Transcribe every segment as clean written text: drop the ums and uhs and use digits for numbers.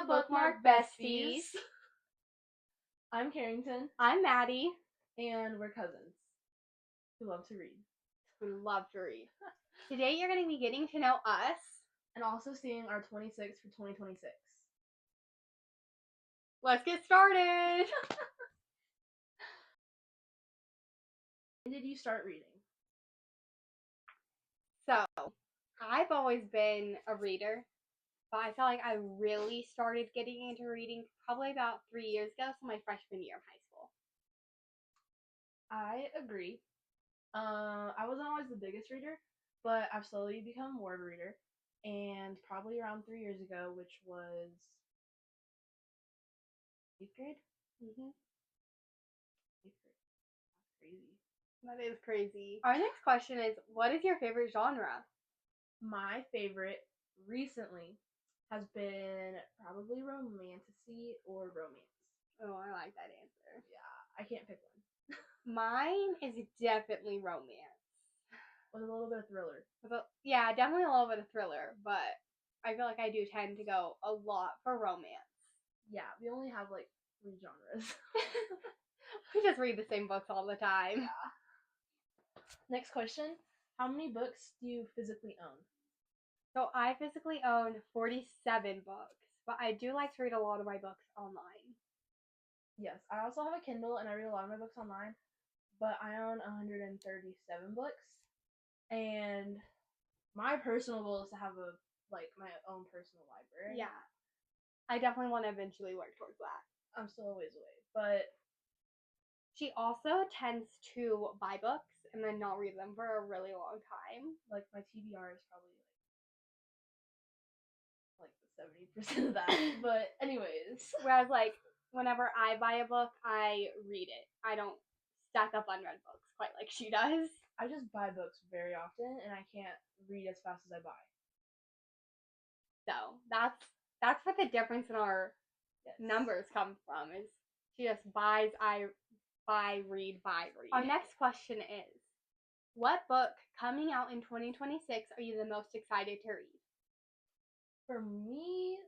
Bookmark Besties. I'm Kerrington. I'm Mattie. And we're cousins who love to read. We love to read. Today you're going to be getting to know us. And also seeing our 26 for 2026. Let's get started! When did you start reading? So, I've always been a reader, but I feel like I really started getting into reading probably about 3 years ago, so my freshman year of high school. I agree. I wasn't always the biggest reader, but I've slowly become more of a reader. And probably around 3 years ago, which was 8th grade? Mm-hmm. 8th grade. That's crazy. That is crazy. Our next question is, what is your favorite genre? My favorite recently has been probably romantasy or romance. Oh, I like that answer. Yeah, I can't pick one. Mine is definitely romance. With a little bit of thriller. Yeah, definitely a little bit of thriller, but I feel like I do tend to go a lot for romance. Yeah, we only have like 3 genres. We just read the same books all the time. Yeah. Next question. How many books do you physically own? So I physically own 47 books, but I do like to read a lot of my books online. Yes, I also have a Kindle and I read a lot of my books online, but I own 137 books. And my personal goal is to have my own personal library. Yeah. I definitely want to eventually work towards that. I'm still a ways away, but she also tends to buy books and then not read them for a really long time. Like my TBR is probably like 70% of that. But anyways, whereas like whenever I buy a book, I read it. I don't stack up unread books quite like she does. I just buy books very often, and I can't read as fast as I buy. So that's what the difference in our numbers come from. Is she just buys, I buy, read, buy, read. Our next question is, what book coming out in 2026 are you the most excited to read? For me,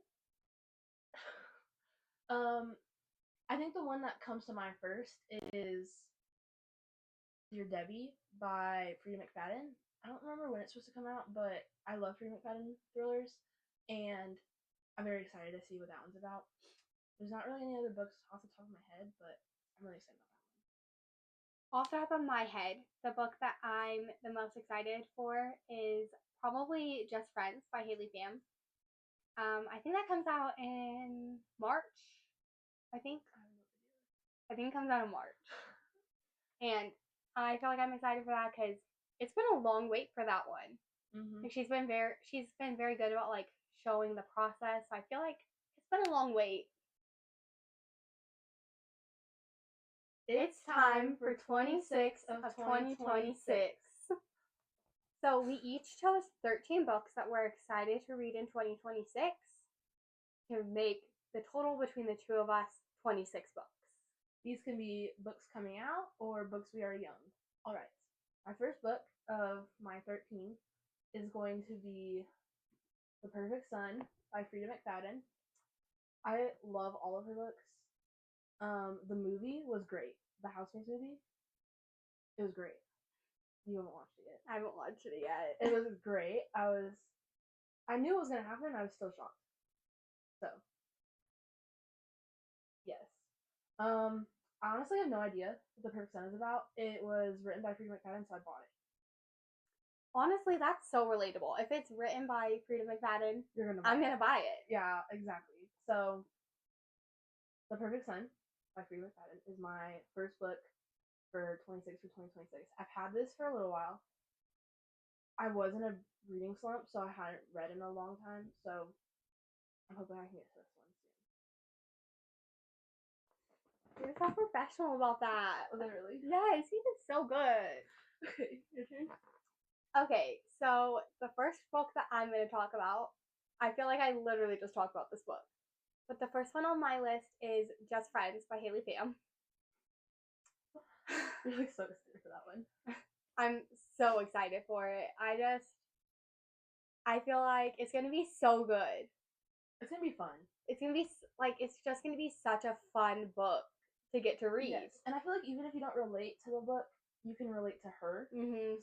I think the one that comes to mind first is Dear Debbie by Frida McFadden. I don't remember when it's supposed to come out, but I love Frida McFadden thrillers, and I'm very excited to see what that one's about. There's not really any other books off the top of my head, but I'm really excited about that one. Off the top of my head, the book that I'm the most excited for is probably Just Friends by Haley Pham. I think that comes out in March. I think it comes out in March. And I feel like I'm excited for that because it's been a long wait for that one. Mm-hmm. Like she's been very good about like showing the process. So I feel like it's been a long wait. It's time for 26 of 2026. So we each chose 13 books that we're excited to read in 2026 to make the total between the two of us 26 books. These can be books coming out or books we already own. Alright, my first book of my 13 is going to be The Perfect Son by Frida McFadden. I love all of her books. The movie was great. The Housemates movie. It was great. You haven't watched it yet. I haven't watched it yet. It was great. I knew it was gonna happen, I was still shocked. So yes. I honestly have no idea what The Perfect Son is about. It was written by Frida McFadden, so I bought it. Honestly, that's so relatable. If it's written by Frida McFadden, I'm gonna buy it. Yeah, exactly. So, The Perfect Son by Frida McFadden is my first book for 26 for 2026. I've had this for a little while. I was in a reading slump, so I hadn't read in a long time. So, I'm hoping I can get to this one soon. You're so professional about that. Literally. Yes, you did so good. Okay, your turn. Okay, so the first book that I'm going to talk about, I feel like I literally just talked about this book. But the first one on my list is Just Friends by Haley Pham. You're like so excited for that one. I'm so excited for it. I feel like it's going to be so good. It's gonna be fun. It's gonna be it's just gonna be such a fun book to get to read. Yes, and I feel like even if you don't relate to the book, you can relate to her.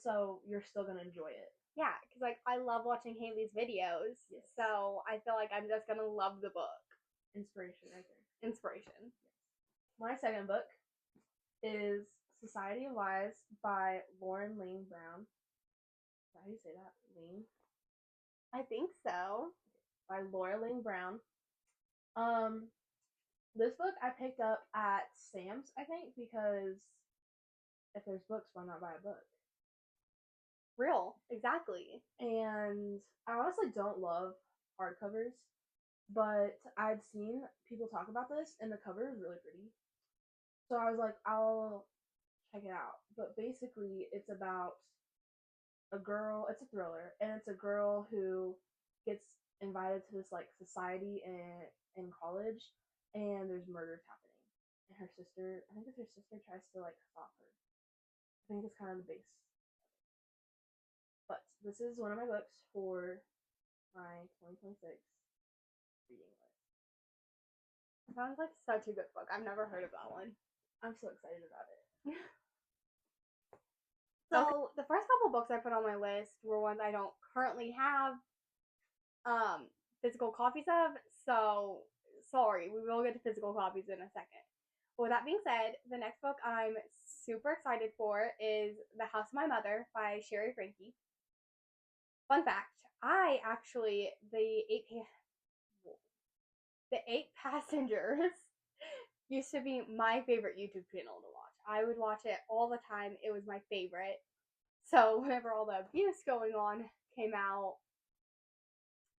So you're still gonna enjoy it. Yeah, because like I love watching Haley's videos, so I feel like I'm just gonna love the book. Inspiration right there. Inspiration. Yes. My second book is Society of Lies by Lauren Lane Brown. Is that how you say that? Lane? I think so. By Laura Lane Brown. This book I picked up at Sam's, I think, because if there's books, why not buy a book? Real, exactly. And I honestly don't love hardcovers, but I'd seen people talk about this, and the cover is really pretty. So I was like, I'll check it out. But basically, it's about a girl. It's a thriller, and it's a girl who gets invited to this like society in college, and there's murders happening. And her sister, I think it's her sister, tries to like stop her. I think it's kind of the base. But this is one of my books for my 2026 reading list. Sounds like such a good book. I've never heard of that one. I'm so excited about it. So the first couple books I put on my list were ones I don't currently have physical copies of. So sorry, we will get to physical copies in a second. With that being said, the next book I'm super excited for is The House of My Mother by Sherry Frankie. Fun fact, I actually the Eight Passengers used to be my favorite YouTube channel to watch. I would watch it all the time. It was my favorite. So whenever all the abuse going on came out,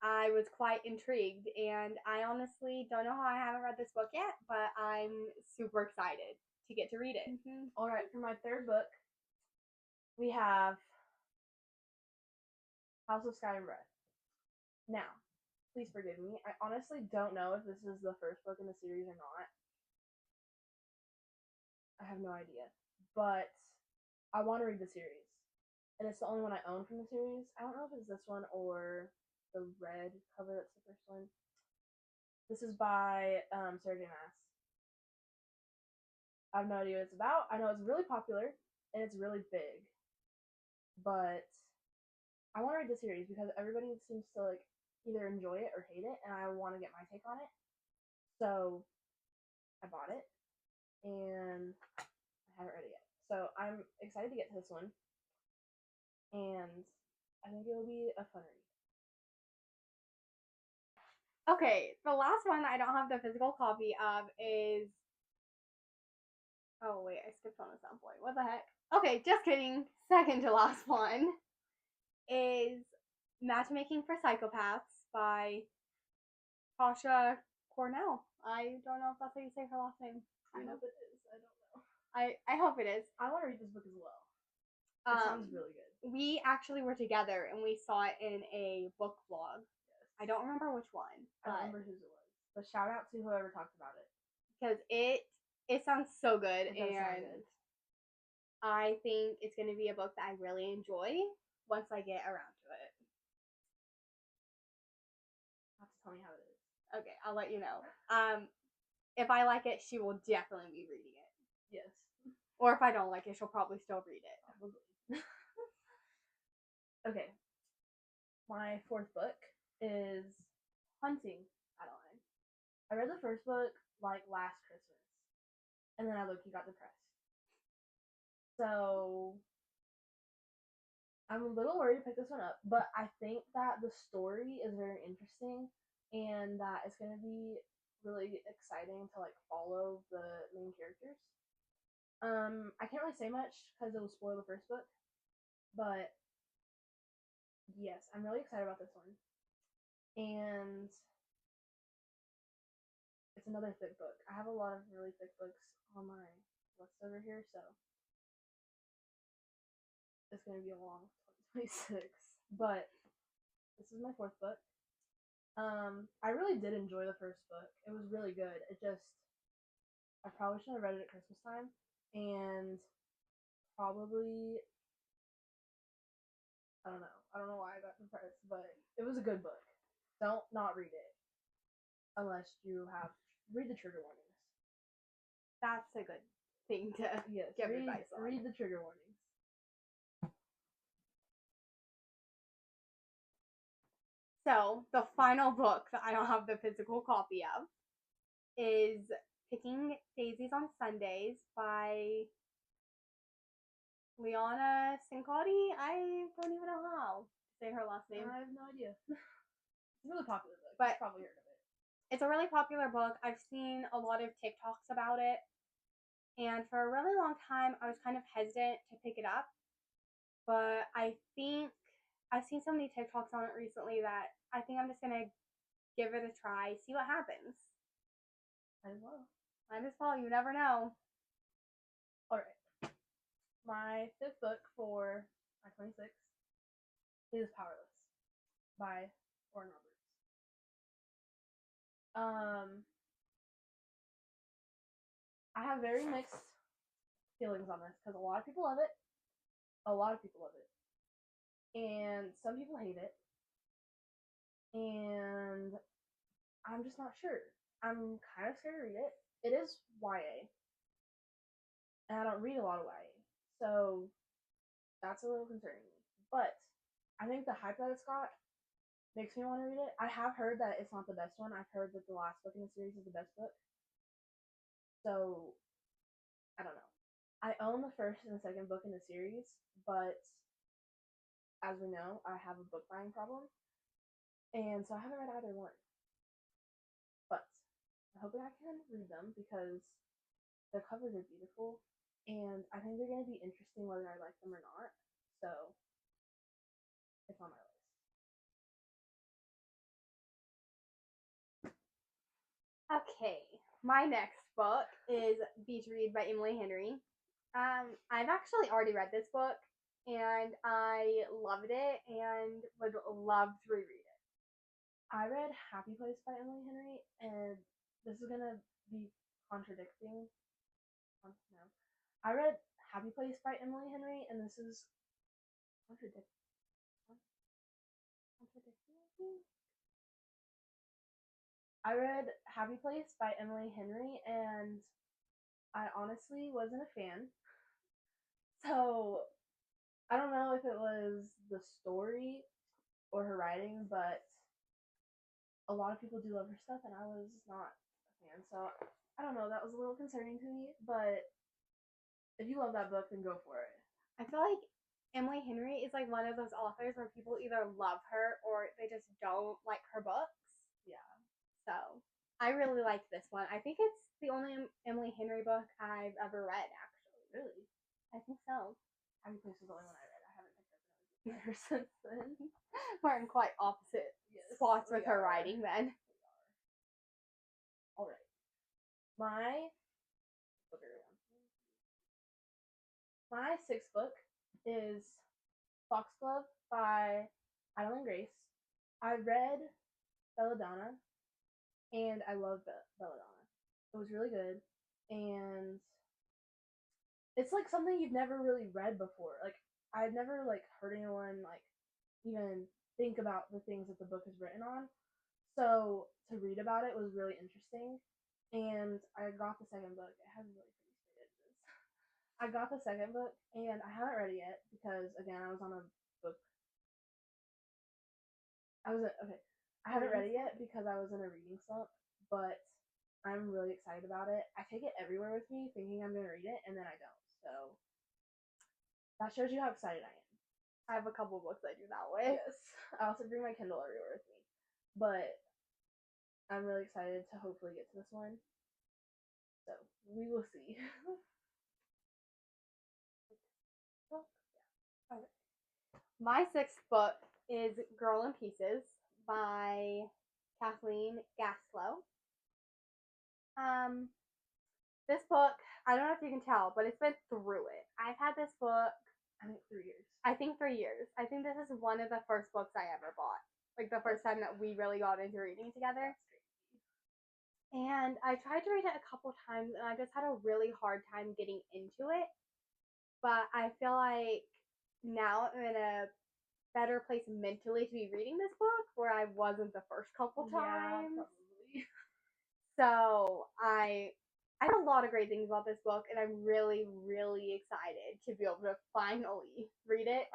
I was quite intrigued, and I honestly don't know how I haven't read this book yet, but I'm super excited to get to read it. All right, for my third book, we have House of Sky and Breath. Now, please forgive me. I honestly don't know if this is the first book in the series or not. I have no idea. But I want to read the series. And it's the only one I own from the series. I don't know if it's this one or the red cover that's the first one. This is by Sarah J. Maas. I have no idea what it's about. I know it's really popular and it's really big. But I want to read the series because everybody seems to like either enjoy it or hate it, and I want to get my take on it. So I bought it, and I haven't read it yet. So I'm excited to get to this one, and I think it will be a fun read. Okay, the last one I don't have the physical copy of is. Oh wait, I skipped on at some point. What the heck? Okay, just kidding. Second to last one is Matchmaking for Psychopaths by Tasha Cornell. I don't know if that's how you say her last name. I hope it is. I don't know. I hope it is. I want to read this book as well. It sounds really good. We actually were together and we saw it in a book vlog. Yes. I don't remember which one. I don't remember whose it was. But shout out to whoever talked about it. Because it sounds so good, it and good. I think it's going to be a book that I really enjoy once I get around to it. You have to tell me how it is. Okay, I'll let you know. If I like it, she will definitely be reading it. Yes. Or if I don't like it, she'll probably still read it. Probably. Okay. My fourth book is Hunting Adeline. I read the first book like last Christmas, and then I low-key got depressed. So I'm a little worried to pick this one up, but I think that the story is very interesting and that it's going to be really exciting to like follow the main characters. I can't really say much because it will spoil the first book, but yes, I'm really excited about this one. And it's another thick book. I have a lot of really thick books on my list over here, so it's going to be a long 2026. But this is my fourth book. I really did enjoy the first book. It was really good. I probably should have read it at Christmas time, and probably, I don't know why I got depressed, but it was a good book. Don't not read it. unless you have read the trigger warnings. That's a good thing to give advice on. Read the trigger warnings. So the final book that I don't have the physical copy of is Picking Daisies on Sundays by Liana Cincotti. I don't even know how to say her last name. I have no idea. It's a really popular book. But you've probably heard of it. It's a really popular book. I've seen a lot of TikToks about it. And for a really long time, I was kind of hesitant to pick it up. But I think I've seen so many TikToks on it recently that I think I'm just going to give it a try, see what happens. Might as well. Might as well. You never know. All right. My fifth book for my 26 is Powerless by Warren Roberts. I have very mixed feelings on this because a lot of people love it. A lot of people love it. And some people hate it. And I'm just not sure. I'm kind of scared to read it. It is YA. And I don't read a lot of YA. So that's a little concerning me. But I think the hype that it's got makes me want to read it. I have heard that it's not the best one. I've heard that the last book in the series is the best book. So, I don't know. I own the first and the second book in the series, but as we know, I have a book buying problem. And so I haven't read either one. But I'm hoping I can read them because the covers are beautiful. And I think they're going to be interesting whether I like them or not. So, it's on my list. Okay, my next book is Beach Read by Emily Henry. I've actually already read this book, and I loved it and would love to reread it. I read Happy Place by Emily Henry, and this is going to be contradicting. No. I read Happy Place by Emily Henry, and this is contradicting. I read Happy Place by Emily Henry, and I honestly wasn't a fan. So, I don't know if it was the story or her writing, but a lot of people do love her stuff, and I was not a fan. So, I don't know, that was a little concerning to me, but if you love that book, then go for it. I feel like Emily Henry is like one of those authors where people either love her or they just don't like her books. Yeah. So I really liked this one. I think it's the only Emily Henry book I've ever read, actually. Really? I think so. Happy Place was the only one I read. I haven't picked up another book ever since then. We're in quite opposite spots with her writing then. We are. Alright. My sixth book is Foxglove by Adeline Grace. I read Belladonna, and I love Belladonna. It was really good, and it's like something you've never really read before. Like, I've never like heard anyone like even think about the things that the book is written on. So to read about it was really interesting, and I got the second book. It has really pretty straight edges. I got the second book, and I haven't read it yet because again I was on a book. I haven't read it yet because I was in a reading slump, but I'm really excited about it. I take it everywhere with me, thinking I'm gonna read it, and then I don't. So that shows you how excited I am. I have a couple books I do that way. Yes. I also bring my Kindle everywhere with me. But I'm really excited to hopefully get to this one. So we will see. My sixth book is Girl in Pieces by Kathleen Gaslow. This book, I don't know if you can tell, but it's been through it. I've had this book, I think 3 years. I think 3 years. I think this is one of the first books I ever bought. Like the first time that we really got into reading together. And I tried to read it a couple times, and I just had a really hard time getting into it. But I feel like now I'm in a better place mentally to be reading this book where I wasn't the first couple times. Yeah, probably. So I heard a lot of great things about this book, and I'm really, really excited to be able to finally read it.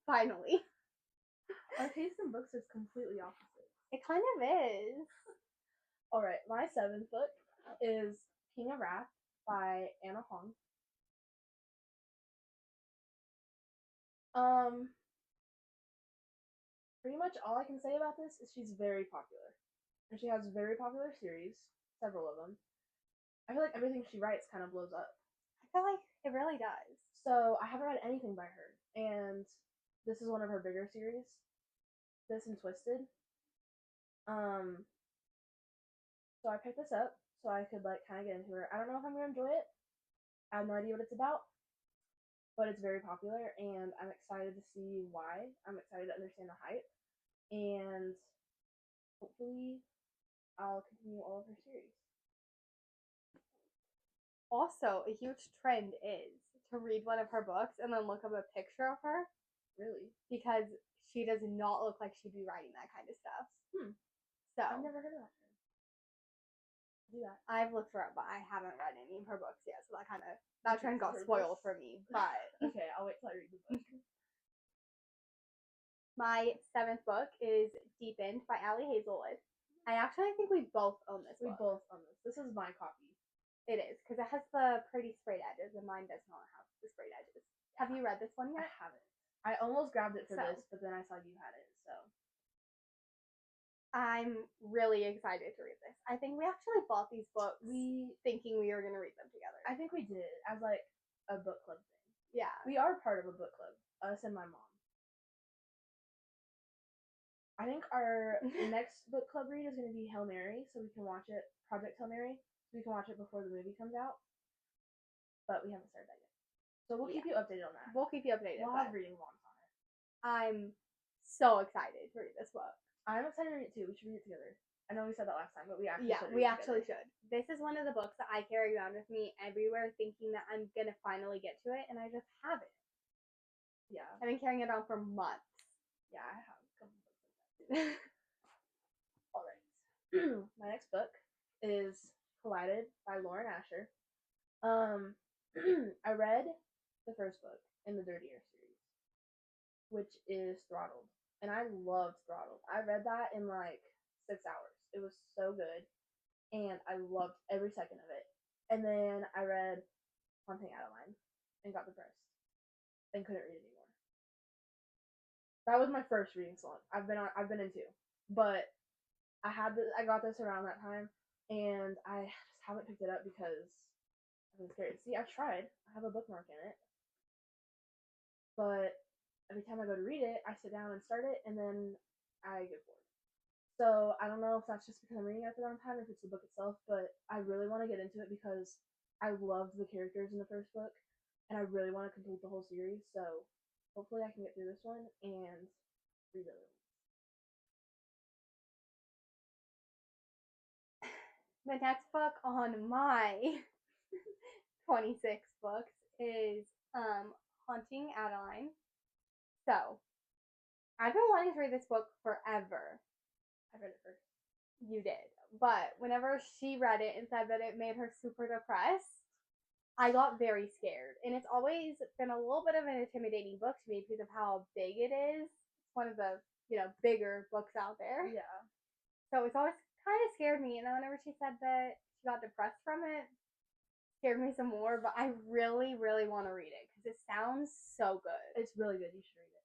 Finally. Our taste in books is completely opposite. It kind of is. Alright, my 7th book is King of Wrath by Anna Hong. Pretty much all I can say about this is she's very popular. And she has a very popular series, several of them. I feel like everything she writes kind of blows up. I feel like it really does. So I haven't read anything by her, and this is one of her bigger series. This and Twisted. So I picked this up so I could like kind of get into her. I don't know if I'm gonna enjoy it. I have no idea what it's about, but it's very popular, and I'm excited to see why. I'm excited to understand the hype, and hopefully I'll continue all of her series. Also, a huge trend is to read one of her books and then look up a picture of her. Really? Because she does not look like she'd be writing that kind of stuff. So I've never heard of that trend. Do that. I've looked her up, but I haven't read any of her books yet, so that trend got spoiled for me. But okay, I'll wait till I read the book. My 7th book is Deepened by Ali Hazelwood. I think we both own this book. We both own this. This is my copy. It is, because it has the pretty sprayed edges, and mine does not have the sprayed edges. Have you read this one yet? I haven't. I almost grabbed it for this, but then I saw you had it, so. I'm really excited to read this. I think we actually bought these books thinking we were going to read them together. I think we did, as like a book club thing. Yeah. We are part of a book club, us and my mom. I think our next book club read is going to be Hail Mary, so we can watch it, Project Hail Mary, so we can watch it before the movie comes out. But we haven't started that yet. So we'll keep you updated on that. We'll keep you updated. We'll have reading vlogs on it. I'm so excited to read this book. I'm excited to read it too. We should read it together. I know we said that last time, but we actually should. We actually should. This is one of the books that I carry around with me everywhere, thinking that I'm gonna finally get to it, and I just haven't. Yeah. I've been carrying it around for months. Yeah, I have a couple books like that. Alright. My next book is Collided by Lauren Asher. I read the first book in the Dirty Air series, which is Throttled. And I loved Throttled. I read that in like 6 hours. It was so good. And I loved every second of it. And then I read Haunting Adeline and got depressed and couldn't read it anymore. That was my first reading slump. I've been in 2. But I got this around that time, and I just haven't picked it up because I've been scared. See, I've tried. I have a bookmark in it. But every time I go to read it, I sit down and start it, and then I get bored. So I don't know if that's just because I'm reading it at the wrong time, or if it's the book itself, but I really want to get into it because I loved the characters in the first book, and I really want to complete the whole series, so hopefully I can get through this one and read the other one. The next book on my 26 books is Haunting Adeline. So, I've been wanting to read this book forever. I read it first. You did. But whenever she read it and said that it made her super depressed, I got very scared. And it's always been a little bit of an intimidating book to me because of how big it is. It's one of the, bigger books out there. Yeah. So it's always kind of scared me. And then whenever she said that she got depressed from it, scared me some more. But I really, really want to read it because it sounds so good. It's really good. You should read it.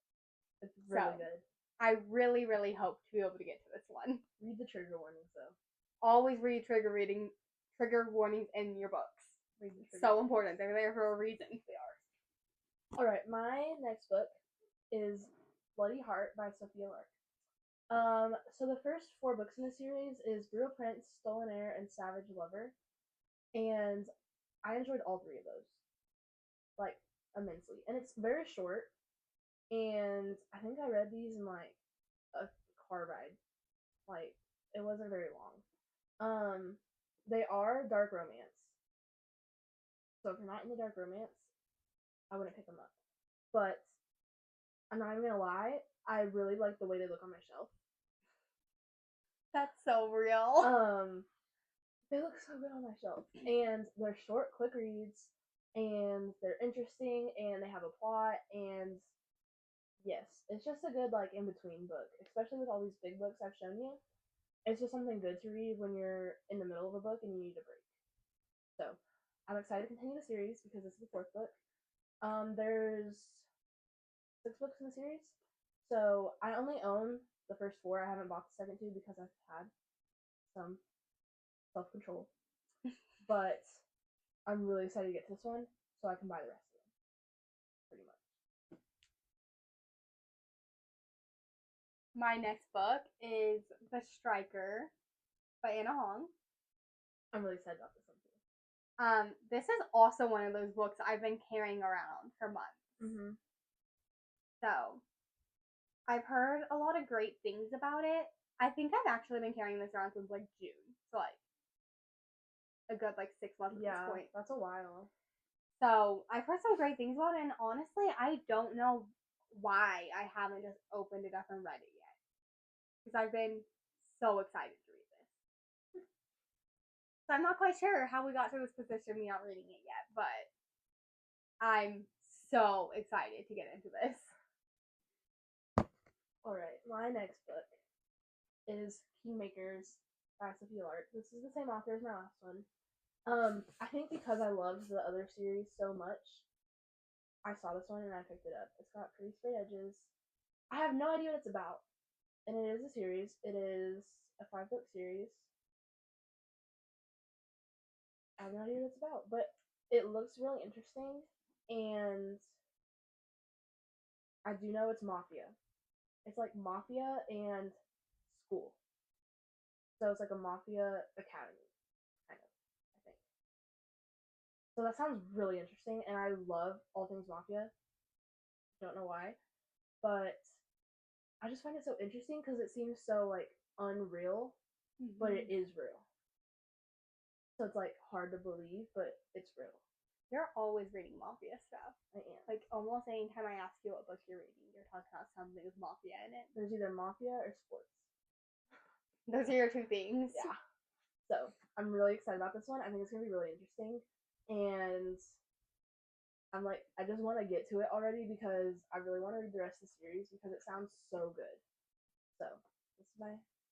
It's really good. I really, really hope to be able to get to this one. Read the trigger warnings, though. Always read trigger warnings in your books. So important. They're there for a reason. They are. Alright, my next book is Bloody Heart by Sophia Lark. So the first 4 books in the series is Brutal Prince, Stolen Heir, and Savage Lover. And I enjoyed all 3 of those. Like, immensely. And it's very short. And I think I read these in like a car ride. Like, it wasn't very long. They are dark romance. So if you're not into dark romance, I wouldn't pick them up. But I'm not even gonna lie, I really like the way they look on my shelf. That's so real. They look so good on my shelf. And they're short, quick reads, and they're interesting, and they have a plot, and yes, it's just a good, like, in-between book, especially with all these big books I've shown you. It's just something good to read when you're in the middle of a book and you need a break. So, I'm excited to continue the series because this is the fourth book. There's 6 books in the series. So, I only own the first 4. I haven't bought the second 2 because I've had some self-control. But I'm really excited to get to this one so I can buy the rest of them. Pretty much. My next book is The Striker by Anna Hong. I'm really excited about this one too. This is also one of those books I've been carrying around for months. Mm-hmm. So, I've heard a lot of great things about it. I think I've actually been carrying this around since like June. So like a good like 6 months at this point. That's a while. So I've heard some great things about it, and honestly, I don't know why I haven't just opened it up and read it yet. Because I've been so excited to read this. So I'm not quite sure how we got to this position without reading it yet, but I'm so excited to get into this. Alright, my next book is Kingmakers by Sophia Lark. This is the same author as my last one. I think because I loved the other series so much, I saw this one and I picked it up. It's got pretty straight edges. I have no idea what it's about. And it is a series. It is a 5-book series. I have no idea what it's about. But it looks really interesting. And I do know it's mafia. It's like mafia and school. So it's like a mafia academy, kind of, I think. So that sounds really interesting, and I love all things mafia. Don't know why, but I just find it so interesting because it seems so like unreal, but it is real. So it's like hard to believe, but it's real. You're always reading mafia stuff. I am. Like almost any time I ask you what book you're reading, you're talking about something with mafia in it. There's either mafia or sports. Those are your 2 things. Yeah. So I'm really excited about this one. I think it's gonna be really interesting, and I'm like, I just want to get to it already because I really want to read the rest of the series because it sounds so good. So this is my next book.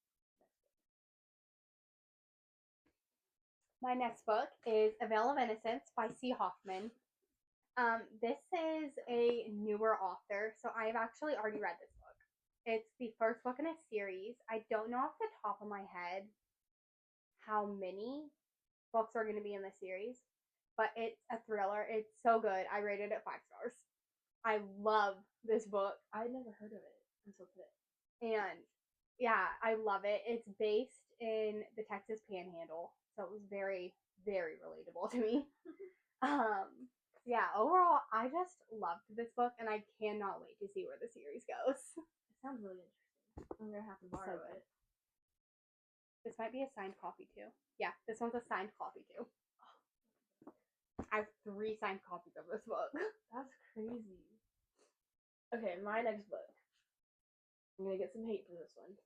My next book is A Veil of Innocence by C. Hoffman. This is a newer author, so I've actually already read this book. It's the first book in a series. I don't know off the top of my head how many books are going to be in the series, but it's a thriller. It's so good. I rated it 5 stars. I love this book. I'd never heard of it until today. And yeah, I love it. It's based in the Texas Panhandle, so it was very, very relatable to me. Yeah, overall, I just loved this book, and I cannot wait to see where the series goes. It sounds really interesting. I'm gonna have to borrow it. This might be a signed copy too. Yeah, this one's a signed copy too. I have 3 signed copies of this book. That's crazy. Okay, my next book. I'm gonna get some hate for this one.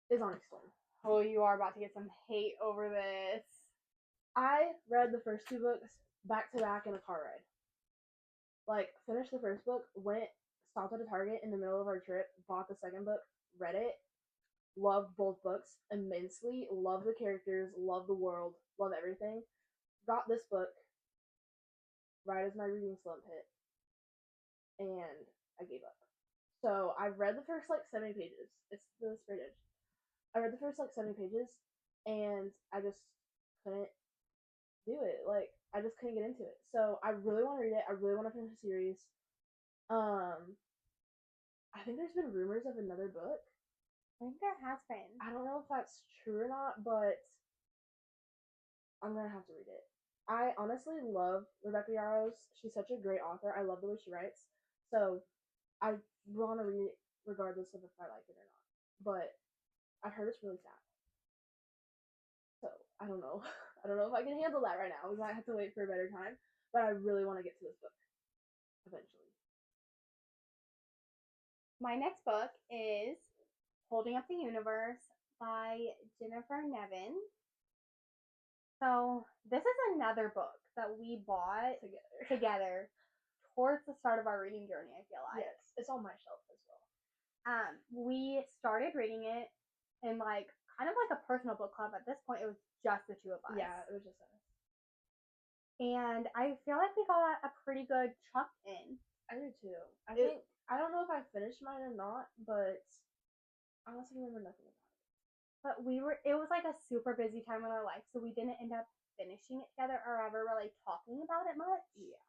Is Onyx Storm. Oh, you are about to get some hate over this. I read the first 2 books back to back in a car ride. Like, finished the first book, stopped at a Target in the middle of our trip, bought the second book, read it, loved both books immensely, love the characters, love the world, love everything. Got this book right as my reading slump hit, and I gave up. So I read the first like 70 pages. It's the straight edge. I read the first like 70 pages, and I just couldn't do it. Like, I just couldn't get into it. So I really want to read it. I really want to finish the series. I think there's been rumors of another book. I think there has been. I don't know if that's true or not, but I'm gonna have to read it. I honestly love Rebecca Yarros. She's such a great author. I love the way she writes. So I want to read it regardless of if I like it or not. But I've heard it's really sad. So I don't know. I don't know if I can handle that right now. We might have to wait for a better time. But I really want to get to this book eventually. My next book is Holding Up the Universe by Jennifer Nevin. So this is another book that we bought together towards the start of our reading journey, I feel like. Yes, it's on my shelf as well. We started reading it in like kind of like a personal book club. At this point, it was just the two of us. Yeah, it was just us. And I feel like we got a pretty good chunk in. I do too. I don't know if I finished mine or not, but I honestly remember nothing about it. But it was like a super busy time in our life, so we didn't end up finishing it together or ever really talking about it much. Yeah.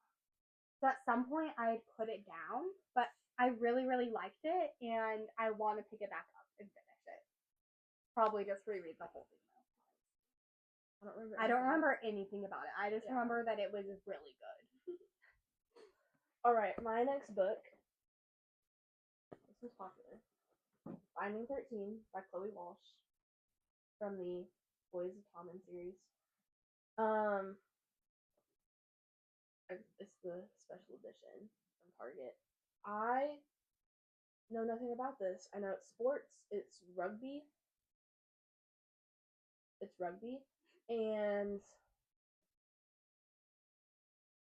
So at some point I'd put it down, but I really, really liked it, and I want to pick it back up and finish it. Probably just reread the whole thing though. I don't remember anything about it. I just remember that it was really good. All right, my next book. This was popular. Finding 13 by Chloe Walsh from the Boys of Tommen series. It's the special edition from Target. I know nothing about this. I know it's sports. It's rugby, and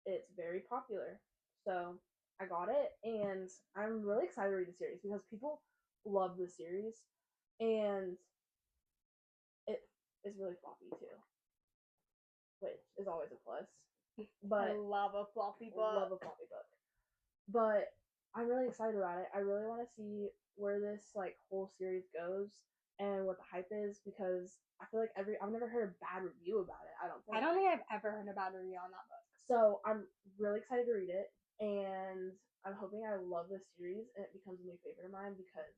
it's very popular. So I got it, and I'm really excited to read the series because people love the series, and it is really floppy too, which is always a plus. But I love a floppy book. But I'm really excited about it. I really want to see where this like whole series goes and what the hype is, because I feel like I've never heard a bad review about it. I don't think I've ever heard a bad review on that book. So I'm really excited to read it, and I'm hoping I love this series and it becomes a new favorite of mine, because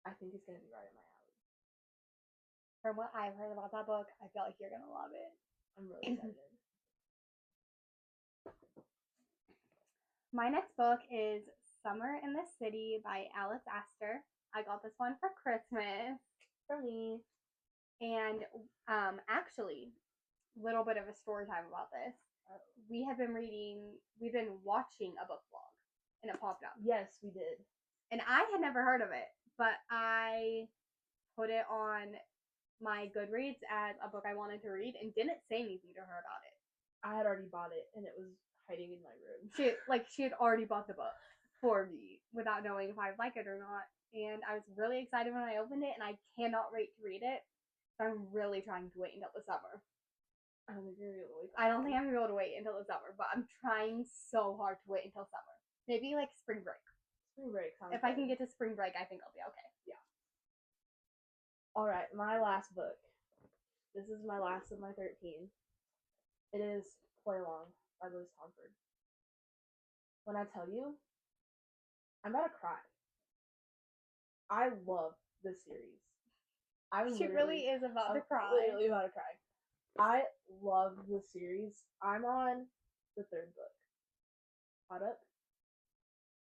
I think it's gonna be right in my alley. From what I've heard about that book, I feel like you're gonna love it. I'm really excited. My next book is Summer in the City by Alice Astor. I got this one for Christmas. For me. And actually, little bit of a story time about this. We've been watching a book vlog, and it popped up. Yes, we did. And I had never heard of it, but I put it on my Goodreads as a book I wanted to read and didn't say anything to her about it. I had already bought it, and it was hiding in my room. She had already bought the book for me without knowing if I would like it or not. And I was really excited when I opened it, and I cannot wait to read it. So I'm really trying to wait until the summer. I don't think you're gonna be able to wait. I don't think I'm gonna be able to wait until the summer, but I'm trying so hard to wait until summer. Maybe like spring break. Spring break sounds If I can get to spring break, I think I'll be okay. Yeah. All right, my last book. This is my last of my 13. It is Play Along by Liz Tomford. When I tell you, I'm about to cry. I love this series. She really is about to cry. Literally about to cry. I love the series. I'm on the 3rd book. Caught up?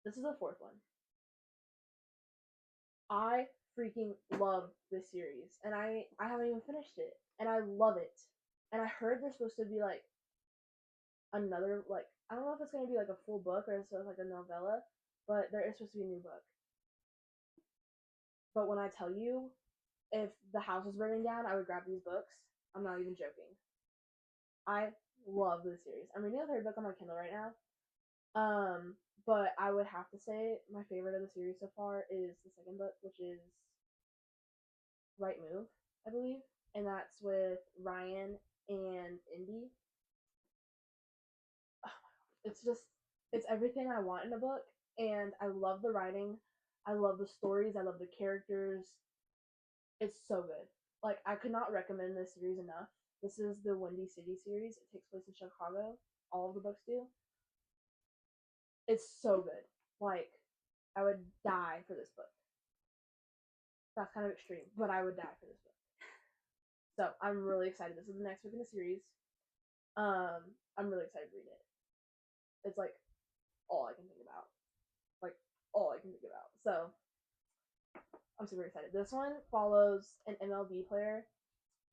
This is the 4th one. I freaking love this series, and I haven't even finished it, and I love it. And I heard there's supposed to be like another, like, I don't know if it's gonna be like a full book or it's like a novella, but there is supposed to be a new book. But when I tell you, if the house was burning down, I would grab these books. I'm not even joking. I love this series. I'm reading the 3rd book on my Kindle right now. But I would have to say my favorite of the series so far is the 2nd book, which is Right Move, I believe. And that's with Ryan and Indy. Oh my God. It's everything I want in a book. And I love the writing. I love the stories. I love the characters. It's so good. Like, I could not recommend this series enough. This is the Windy City series. It takes place in Chicago. All of the books do. It's so good. Like, I would die for this book. That's kind of extreme, but I would die for this book. So I'm really excited. This is the next book in the series. I'm really excited to read it. It's like all I can think about. So I'm super excited. This one follows an MLB player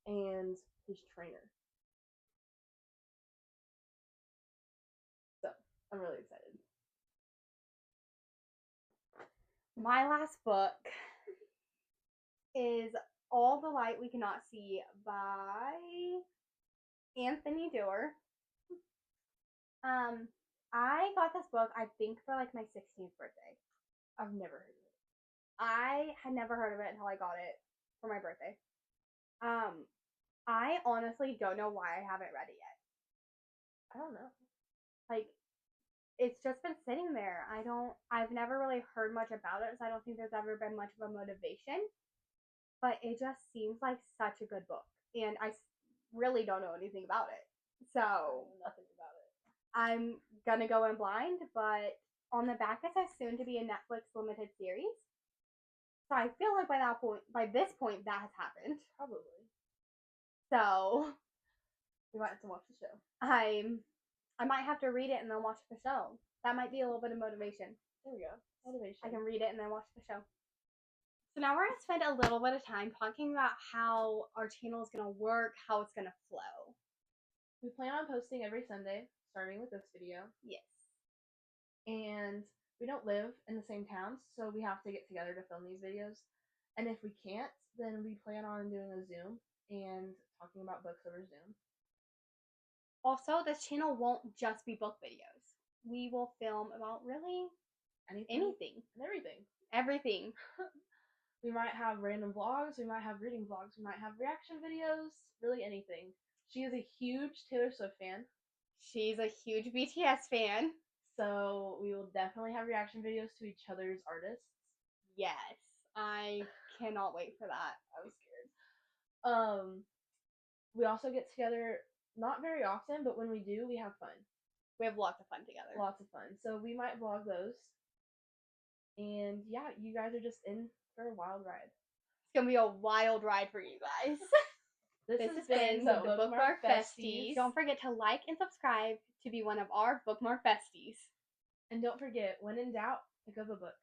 and his trainer. So I'm really excited. My last book is All the Light We Cannot See by Anthony Doerr. I got this book, I think, for like my 16th birthday. I've never heard of it. I had never heard of it until I got it for my birthday. I honestly don't know why I haven't read it yet. I don't know. Like, it's just been sitting there. I've never really heard much about it, so I don't think there's ever been much of a motivation. But it just seems like such a good book. And I really don't know anything about it. So, Nothing about it. I'm gonna go in blind, but on the back it says soon to be a Netflix limited series. So I feel like by this point, that has happened. Probably. So we might have to watch the show. I might have to read it and then watch the show. That might be a little bit of motivation. There we go. Motivation. I can read it and then watch the show. So now we're gonna spend a little bit of time talking about how our channel is gonna work, how it's gonna flow. We plan on posting every Sunday, starting with this video. Yes. And we don't live in the same towns, so we have to get together to film these videos. And if we can't, then we plan on doing a Zoom and talking about books over Zoom. Also, this channel won't just be book videos. We will film about really anything. And everything. Everything. We might have random vlogs, we might have reading vlogs, we might have reaction videos, really anything. She is a huge Taylor Swift fan. She's a huge BTS fan. So we will definitely have reaction videos to each other's artists. Yes. I cannot wait for that. I was scared. We also get together not very often, but when we do, we have fun. We have lots of fun together. Lots of fun. So we might vlog those. And yeah, you guys are just in for a wild ride. It's gonna be a wild ride for you guys. This has been the Bookmark Besties. Don't forget to like and subscribe to be one of our Bookmark Besties. And don't forget, when in doubt, pick up a book.